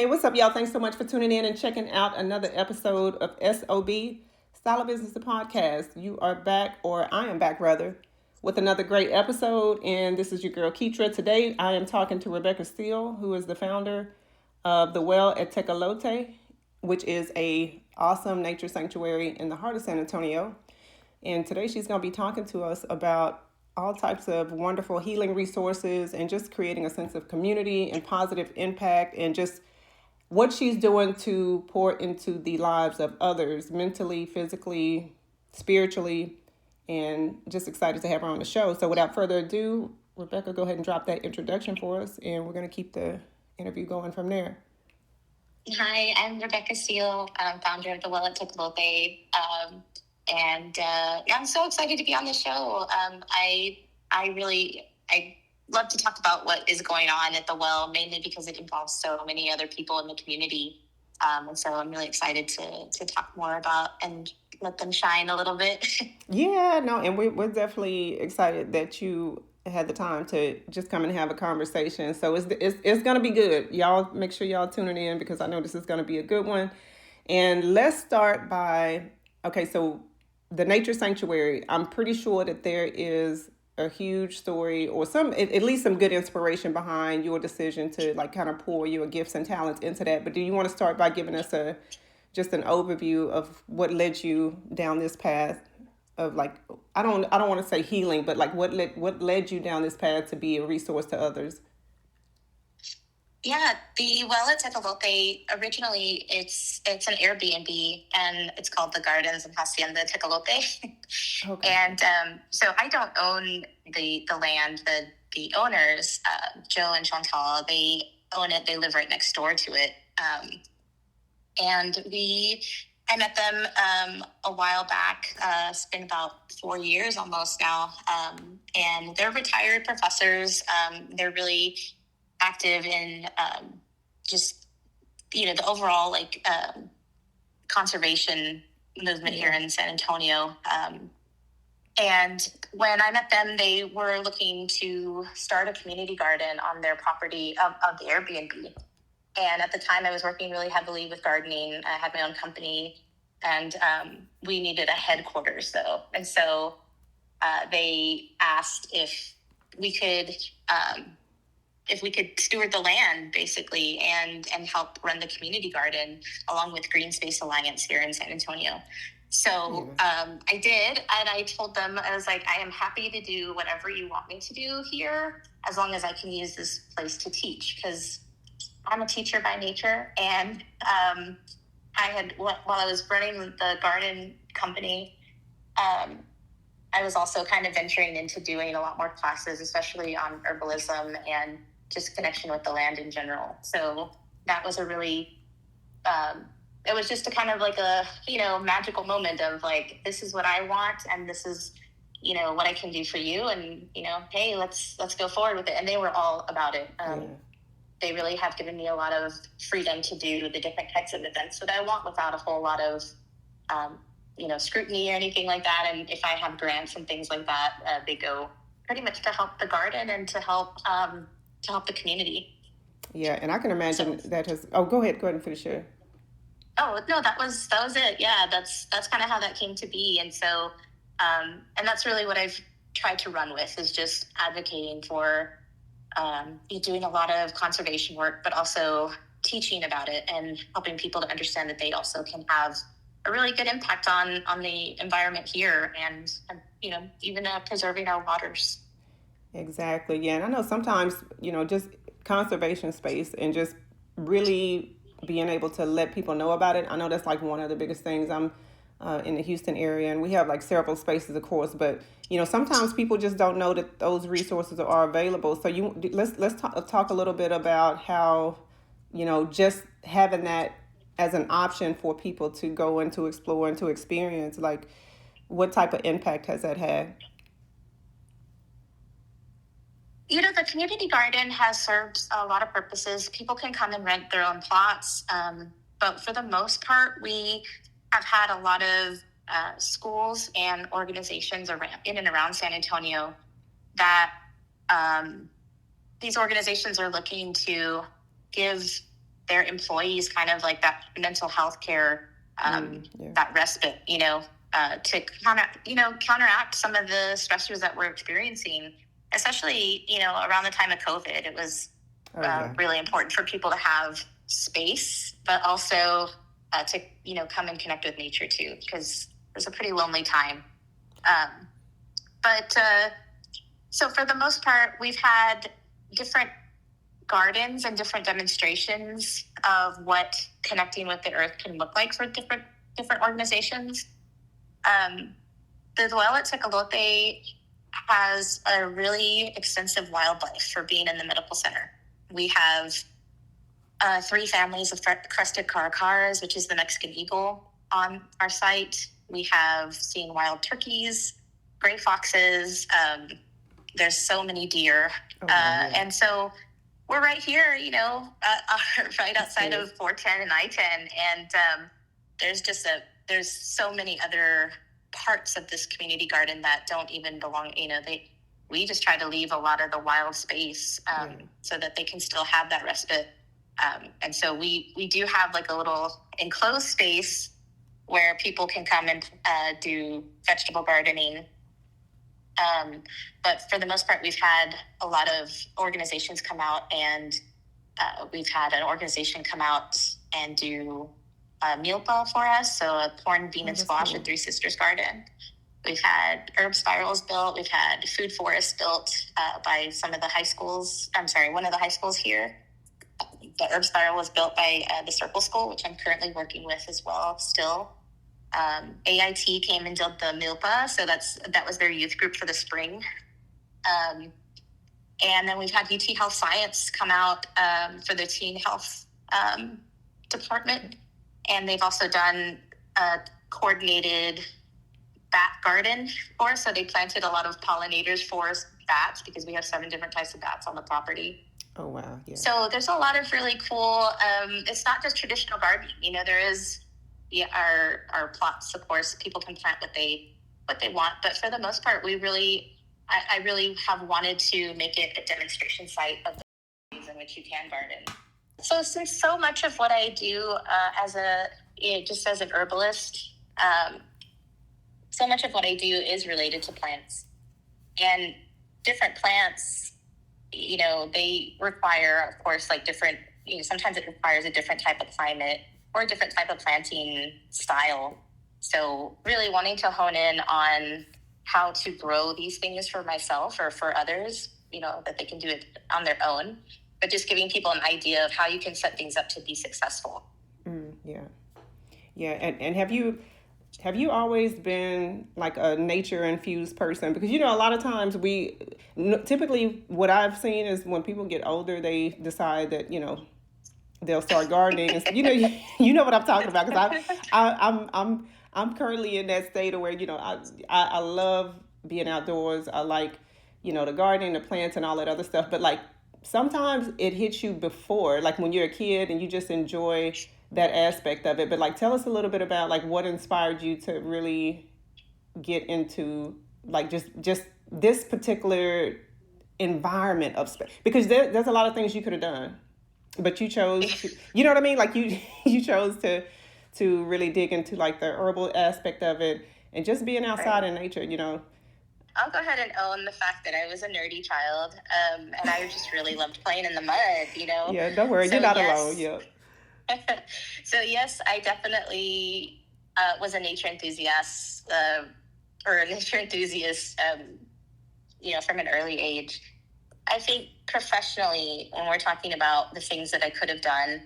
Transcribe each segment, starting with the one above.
Hey, what's up, y'all? Thanks so much for tuning in and checking out another episode of SOB, Style of Business, the podcast. You are back, or I am back rather, with another great episode. And this is your girl, Keetria. Today, I am talking to Rebecca Steele, who is the founder of The Well at Tecolote, which is a awesome nature sanctuary in the heart of San Antonio. And today, she's going to be talking to us about all types of wonderful healing resources and just creating a sense of community and positive impact and just what she's doing to pour into the lives of others mentally, physically, spiritually, and just excited to have her on the show. So without further ado, Rebecca, go ahead and drop that introduction for us, and we're going to keep the interview going from there. Hi, I'm Rebecca Steele, founder of The Well at Tecolote. I'm so excited to be on the show. I love to talk about what is going on at The Well, mainly because it involves so many other people in the community. And so I'm really excited to talk more about and let them shine a little bit. Yeah, no, and we're definitely excited that you had the time to just come and have a conversation. So it's going to be good. Y'all make sure y'all tuning in because I know this is going to be a good one. And let's start by, okay, so the nature sanctuary, I'm pretty sure that there is a huge story or at least some good inspiration behind your decision to like kind of pour your gifts and talents into that. But do you want to start by giving us just an overview of what led you down this path of like, I don't want to say healing, but like what led you down this path to be a resource to others? Yeah, the Well at Tecolote, originally it's an Airbnb and it's called the Gardens and Hacienda Tecolote. Okay. And so I don't own the land. The owners, Joe and Chantal, they own it. They live right next door to it. I met them a while back. It's been about 4 years almost now. And they're retired professors. They're really active in just, the overall conservation movement here in San Antonio. And when I met them, they were looking to start a community garden on their property of the Airbnb. And at the time I was working really heavily with gardening. I had my own company and we needed a headquarters though. And so they asked if we could steward the land basically and help run the community garden along with Green Space Alliance here in San Antonio. So I did, and I told them, I was like, I am happy to do whatever you want me to do here, as long as I can use this place to teach, because I'm a teacher by nature. And while I was running the garden company, I was also kind of venturing into doing a lot more classes, especially on herbalism and just connection with the land in general. So that was a really, it was just a kind of like a, magical moment of like, this is what I want. And this is, what I can do for you. And, hey, let's go forward with it. And they were all about it. They really have given me a lot of freedom to do the different types of events that I want without a whole lot of, scrutiny or anything like that. And if I have grants and things like that, they go pretty much to help the garden and to help the community. Yeah, and I can imagine that has. Oh, go ahead and finish your. Oh no, that was it. Yeah, that's kind of how that came to be. And so, and that's really what I've tried to run with, is just advocating for doing a lot of conservation work, but also teaching about it and helping people to understand that they also can have a really good impact on the environment here and even preserving our waters. Exactly. Yeah, and I know sometimes just conservation space and just really being able to let people know about it. I know that's like one of the biggest things. I'm in the Houston area, and we have like several spaces, of course, but sometimes people just don't know that those resources are available. So let's talk a little bit about how just having that as an option for people to go and to explore and to experience, like what type of impact has that had? The community garden has served a lot of purposes. People can come and rent their own plots. But for the most part, we have had a lot of schools and organizations in and around San Antonio that these organizations are looking to give their employees kind of like that mental health care, that respite, to counteract some of the stressors that we're experiencing, especially, around the time of COVID. It was really important for people to have space, but also to, come and connect with nature too, because it was a pretty lonely time. So for the most part, we've had different gardens and different demonstrations of what connecting with the earth can look like for different organizations. The Dwell at Tecolote has a really extensive wildlife for being in the medical center. We have 3 families of crested caracaras, which is the Mexican eagle, on our site. We have seen wild turkeys, gray foxes. There's so many deer. And so we're right here, right outside of 410 and I-10. And there's so many other parts of this community garden that don't even belong, we just try to leave a lot of the wild space so that they can still have that respite. And so we do have like a little enclosed space where people can come and do vegetable gardening. But for the most part, we've had a lot of organizations come out, and we've had an organization come out and do a meal bowl for us. So a corn, bean, and squash at Three Sisters Garden. We've had herb spirals built. We've had food forests built by some of the high schools. One of the high schools here. The herb spiral was built by the Circle School, which I'm currently working with as well still. AIT came and did the milpa, so that was their youth group for the spring. And then we've had UT Health Science come out for the teen health department, and they've also done a coordinated bat garden for us. So they planted a lot of pollinators for bats, because we have 7 different types of bats on the property. Oh, wow. Yeah. So there's a lot of really cool, it's not just traditional gardening. There is our plots, of course, people can plant what they want. But for the most part, I really have wanted to make it a demonstration site of the ways in which you can garden. So since so much of what I do just as an herbalist, so much of what I do is related to plants. And different plants, they require, of course, like different, sometimes it requires a different type of climate or a different type of planting style. So really wanting to hone in on how to grow these things for myself or for others, that they can do it on their own, but just giving people an idea of how you can set things up to be successful. Yeah. And have you always been like a nature infused person? Because, a lot of times typically what I've seen is when people get older, they decide that, they'll start gardening. And, you know what I'm talking about, because I'm currently in that state of where, I love being outdoors. I like, the gardening, the plants and all that other stuff. But like sometimes it hits you before, like when you're a kid and you just enjoy that aspect of it. But like, tell us a little bit about like what inspired you to really get into like just this particular environment of space, because there's a lot of things you could have done, but you chose to, you know what I mean? Like you chose to really dig into like the herbal aspect of it and just being outside in nature, I'll go ahead and own the fact that I was a nerdy child, and I just really loved playing in the mud, Yeah, don't worry, you're not alone. Yeah. So yes, I definitely was a nature enthusiast, from an early age. I think professionally, when we're talking about the things that I could have done,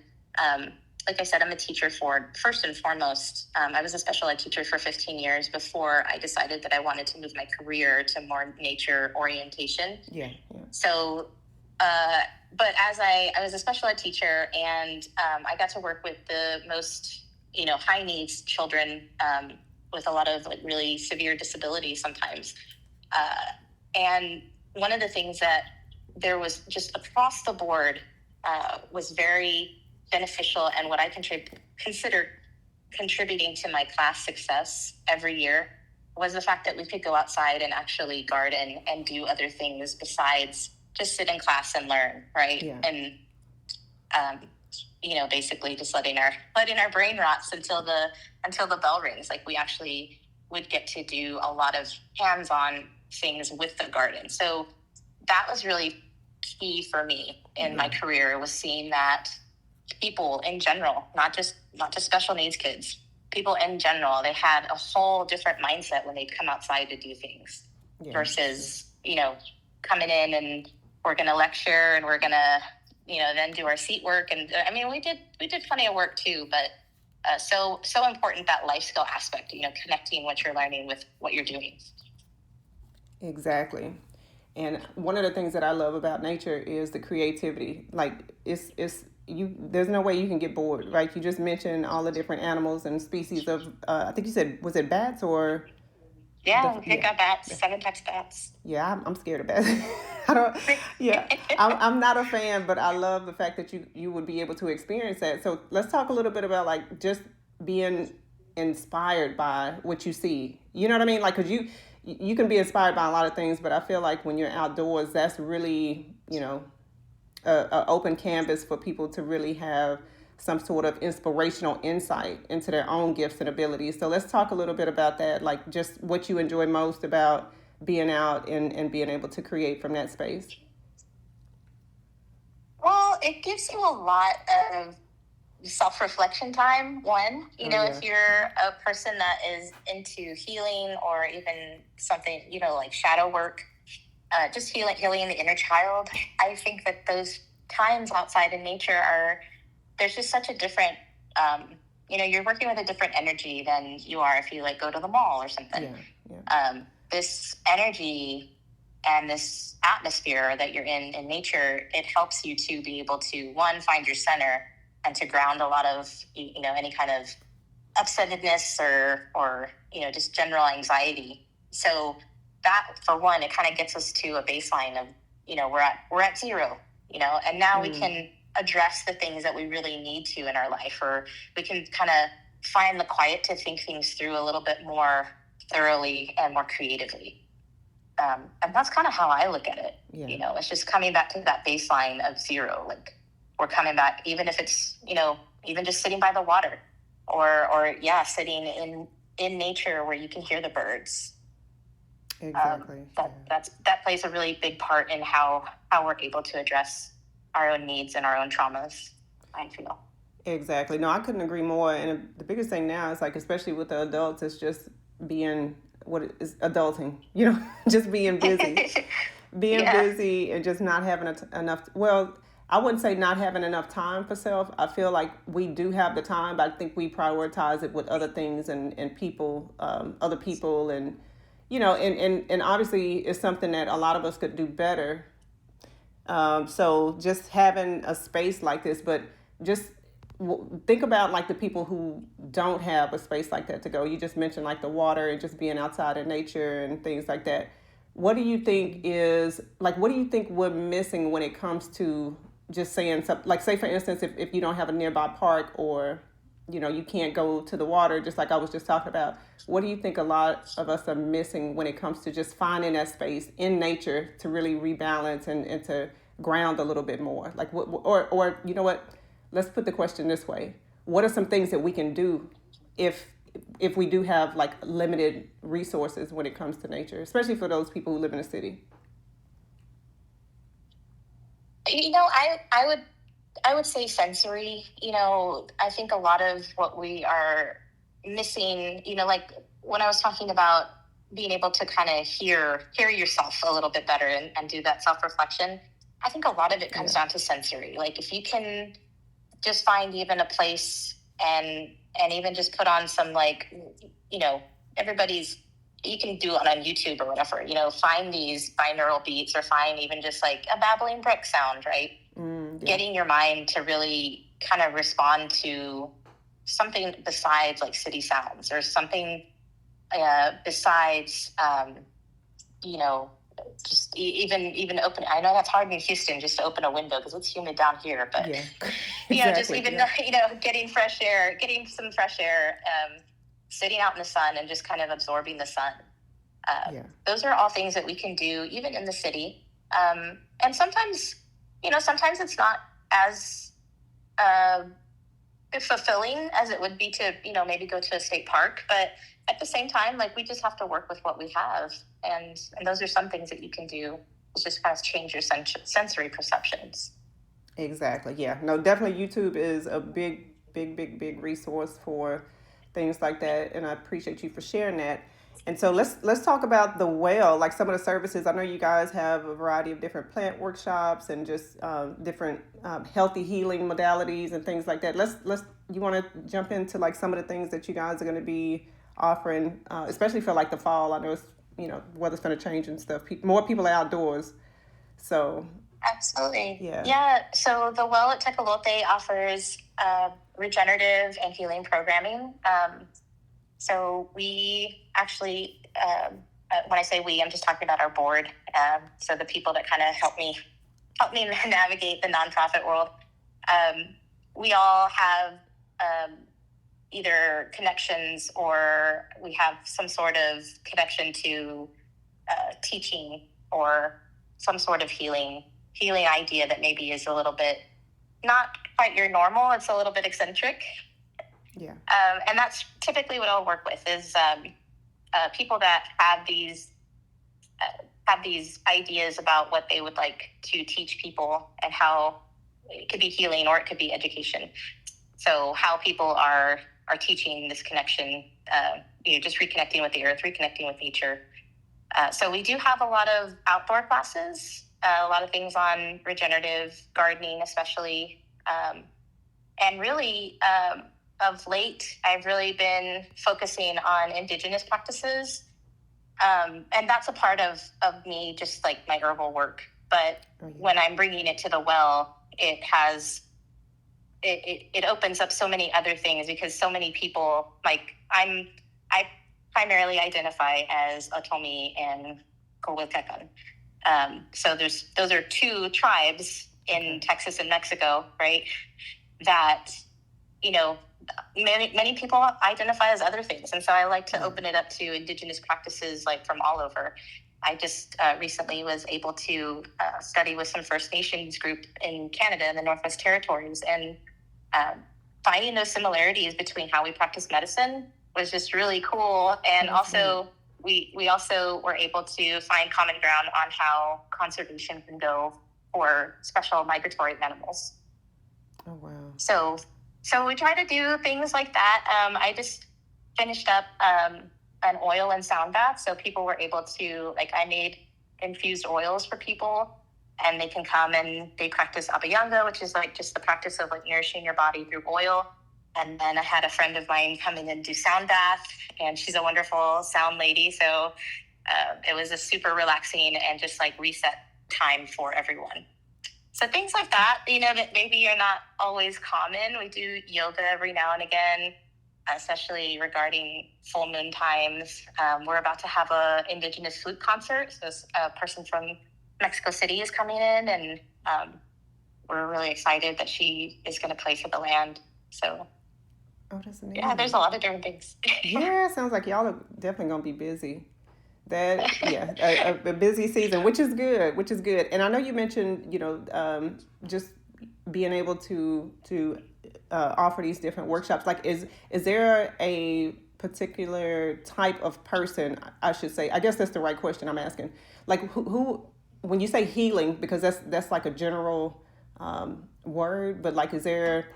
like I said, I'm a teacher first and foremost. I was a special ed teacher for 15 years before I decided that I wanted to move my career to more nature orientation. Yeah. So, but as I was a special ed teacher, and I got to work with the most, high needs children with a lot of like really severe disabilities sometimes. And one of the things that there was just across the board was very beneficial, and what I consider contributing to my class success every year was the fact that we could go outside and actually garden and do other things besides just sit in class and learn, right? Yeah. And basically just letting our brain rots until the bell rings. Like we actually would get to do a lot of hands-on things with the garden. So that was really key for me in my career, was seeing that people in general, not just special needs kids, people in general, they had a whole different mindset when they'd come outside to do things versus, coming in and we're going to lecture and we're going to, then do our seat work. And I mean, we did plenty of work too, but so important, that life skill aspect, connecting what you're learning with what you're doing. Exactly. And one of the things that I love about nature is the creativity. Like it's you. There's no way you can get bored, right? You just mentioned all the different animals and species of. I think you said, was it bats or? Yeah, we got bats, 7 types of bats. Yeah, I'm scared of bats. I don't. Yeah, I'm not a fan, but I love the fact that you would be able to experience that. So let's talk a little bit about like just being inspired by what you see. You know what I mean? Like, cause you can be inspired by a lot of things, but I feel like when you're outdoors, that's really a open canvas for people to really have some sort of inspirational insight into their own gifts and abilities. So let's talk a little bit about that, like just what you enjoy most about being out and being able to create from that space. Well, it gives you a lot of self-reflection time. One, if you're a person that is into healing or even something, like shadow work, just healing the inner child, I think that those times outside in nature there's just such a different, you're working with a different energy than you are if you like go to the mall or something. This energy and this atmosphere that you're in nature, it helps you to be able to, one, find your center and to ground a lot of, any kind of upsetness or just general anxiety. So that, for one, it kind of gets us to a baseline of, we're at zero, and now we can address the things that we really need to in our life, or we can kind of find the quiet to think things through a little bit more thoroughly and more creatively. And that's kind of how I look at it. It's just coming back to that baseline of zero. Like we're coming back, even if it's, even just sitting by the water or sitting in nature where you can hear the birds. Exactly. That plays a really big part in how we're able to address our own needs and our own traumas, I feel. Exactly. No, I couldn't agree more. And the biggest thing now is like, especially with the adults, it's just being what is adulting, just being busy, busy and just not having enough. Well, I wouldn't say not having enough time for self. I feel like we do have the time, but I think we prioritize it with other things and people, other people. And, and obviously it's something that a lot of us could do better. So just having a space like this, but just think about like the people who don't have a space like that to go. You just mentioned like the water and just being outside in nature and things like that. What do you think we're missing when it comes to just saying something, like say for instance, if you don't have a nearby park or, you can't go to the water, just like I was just talking about, what do you think a lot of us are missing when it comes to just finding that space in nature to really rebalance and to ground a little bit more? Like what, or you know what? Let's put the question this way: what are some things that we can do if we do have like limited resources when it comes to nature, especially for those people who live in a city? I would say sensory. I think a lot of what we are missing, like when I was talking about being able to kind of hear yourself a little bit better and do that self-reflection, I think a lot of it comes down to sensory. Like if you can just find even a place and even just put on some, like, you can do it on YouTube or whatever, find these binaural beats or find even just like a babbling brook sound, right? Getting your mind to really kind of respond to something besides like city sounds or something besides, just even open. I know that's hard in Houston just to open a window because it's humid down here, but just even getting some fresh air, sitting out in the sun and just kind of absorbing the sun. Those are all things that we can do even in the city. And sometimes it's not as fulfilling as it would be to, maybe go to a state park. But at the same time, like, we just have to work with what we have. And those are some things that you can do. It's just kind of change your sensory perceptions. Exactly. Yeah. No, definitely YouTube is a big resource for things like that, and I appreciate you for sharing that. And so let's talk about the well, like some of the services. I know you guys have a variety of different plant workshops and just different healthy healing modalities and things like that. Let's you want to jump into like some of the things that you guys are going to be offering, especially for like the fall. I know it's weather's going to change and stuff. More people are outdoors, so Absolutely. yeah. Yeah. So the Well at Tecolote offers regenerative and healing programming. So we actually, when I say we, I'm just talking about our board. So the people that kind of help me navigate the nonprofit world. We all have either connections or we have some sort of connection to teaching or some sort of healing idea that maybe is a little bit not quite your normal. It's a little bit eccentric. Yeah. And that's typically what I'll work with is people that have these ideas about what they would like to teach people and how it could be healing or it could be education. So how people are teaching this connection, just reconnecting with the earth, reconnecting with nature. So we do have a lot of outdoor classes, a lot of things on regenerative gardening, especially. And really, of late, I've really been focusing on Indigenous practices. And that's a part of me, just like my herbal work. But when I'm bringing it to the well, it has, it opens up so many other things because so many people, like I primarily identify as Otomi and Coahuiltecan. So those are two tribes in Texas and Mexico, right? That, many people identify as other things. And so I like to open it up to Indigenous practices like from all over. I just recently was able to study with some First Nations group in Canada in the Northwest Territories, and finding those similarities between how we practice medicine was just really cool. And also we also were able to find common ground on how conservation can go for special migratory animals. Oh, wow. So we try to do things like that. I just finished up an oil and sound bath. So people were able to, like, I made infused oils for people, and they can come and they practice abhyanga, which is like just the practice of like nourishing your body through oil. And then I had a friend of mine come in and do sound bath, and she's a wonderful sound lady. So it was a super relaxing and just like reset time for everyone. So things like that, that maybe are not always common. We do yoga every now and again, especially regarding full moon times. We're about to have an Indigenous flute concert. So a person from Mexico City is coming in, and we're really excited that she is going to play for the land. So, that's amazing. Yeah, there's a lot of different things. Yeah, sounds like y'all are definitely going to be busy. A busy season, which is good. And I know you mentioned, just being able to offer these different workshops. Like, is there a particular type of person, I should say? I guess that's the right question I'm asking. Like, who when you say healing, because that's like a general word, but like, is there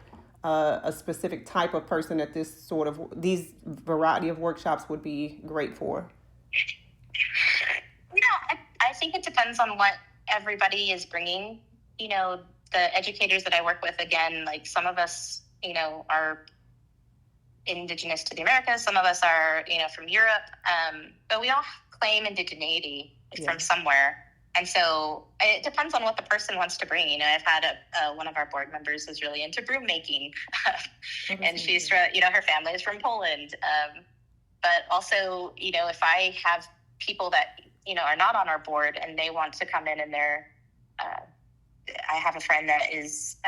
a specific type of person that these variety of workshops would be great for? I think it depends on what everybody is bringing. The educators that I work with, again, like some of us, are indigenous to the Americas. Some of us are, from Europe. But we all claim indigeneity from somewhere. And so it depends on what the person wants to bring. I've had one of our board members is really into broom making. And she's, her family is from Poland. But also, if I have people that, are not on our board and they want to come in and I have a friend that is,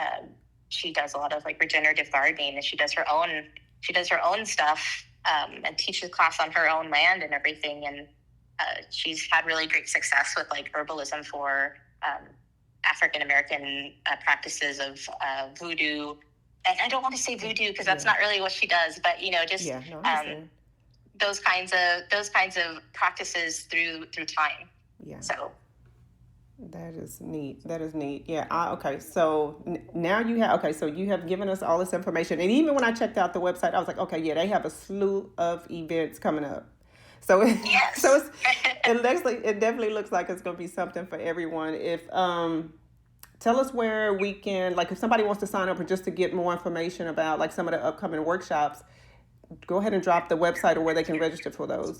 she does a lot of like regenerative gardening, and she does her own stuff, and teaches class on her own land and everything. And she's had really great success with like herbalism for African American practices of voodoo I don't want to say voodoo because that's not really what she does, but just those kinds of practices through time. Yeah. So that is neat. Yeah. Okay. So now you have. Okay. So you have given us all this information, and even when I checked out the website, I was like, okay, yeah, they have a slew of events coming up. So yes. so it definitely looks like it's going to be something for everyone. If tell us where we can, like, if somebody wants to sign up or just to get more information about like some of the upcoming workshops, go ahead and drop the website or where they can register for those.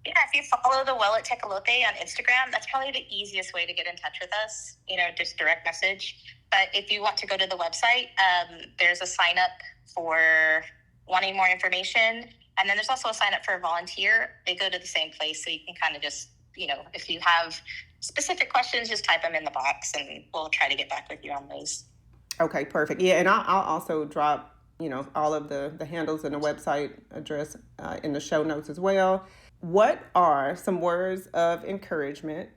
Yeah, if you follow the Well at Tecolote on Instagram, that's probably the easiest way to get in touch with us, just direct message. But if you want to go to the website, there's a sign up for wanting more information. And then there's also a sign up for a volunteer. They go to the same place. So you can kind of just, if you have specific questions, just type them in the box and we'll try to get back with you on those. Okay, perfect. Yeah, and I'll also drop, all of the handles and the website address in the show notes as well. What are some words of encouragement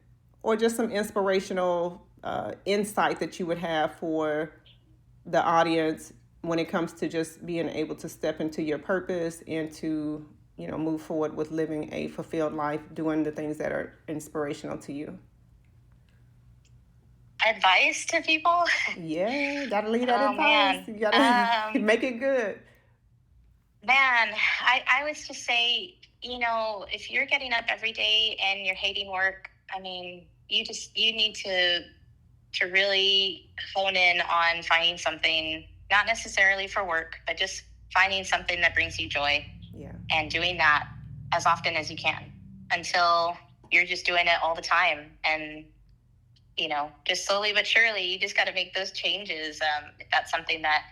or just some inspirational insight that you would have for the audience when it comes to just being able to step into your purpose and to, move forward with living a fulfilled life, doing the things that are inspirational to you? Advice to people? Yeah, gotta leave that advice. Man. You gotta make it good. Man, I would just say, if you're getting up every day and you're hating work, I mean, you need to really hone in on finding something, not necessarily for work, but just finding something that brings you joy. Yeah. And doing that as often as you can until you're just doing it all the time. And, just slowly but surely, you just got to make those changes. If that's something that,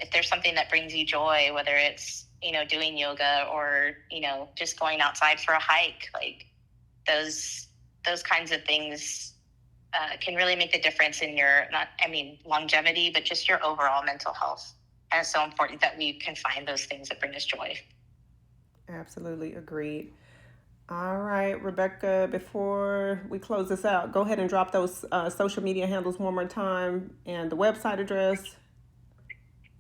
if there's something that brings you joy, whether it's, doing yoga or, just going outside for a hike, like those kinds of things can really make a difference in your, longevity, but just your overall mental health. And it's so important that we can find those things that bring us joy. Absolutely agreed. All right, Rebecca, before we close this out, go ahead and drop those social media handles one more time and the website address.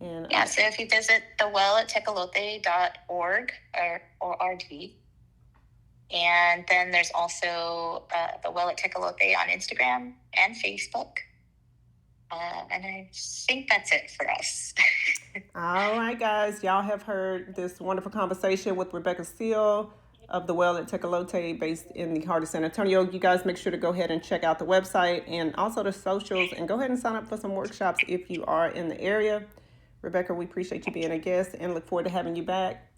And so if you visit thewellatecolote.org or RD, and then there's also the Well at Tecolote on Instagram and Facebook. And I think that's it for us. All right, guys. Y'all have heard this wonderful conversation with Rebecca Steele of the Well at Tecolote based in the heart of San Antonio. You guys make sure to go ahead and check out the website and also the socials and go ahead and sign up for some workshops if you are in the area. Rebecca, we appreciate you being a guest and look forward to having you back.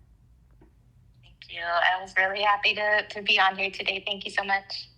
Thank you. I was really happy to be on here today. Thank you so much.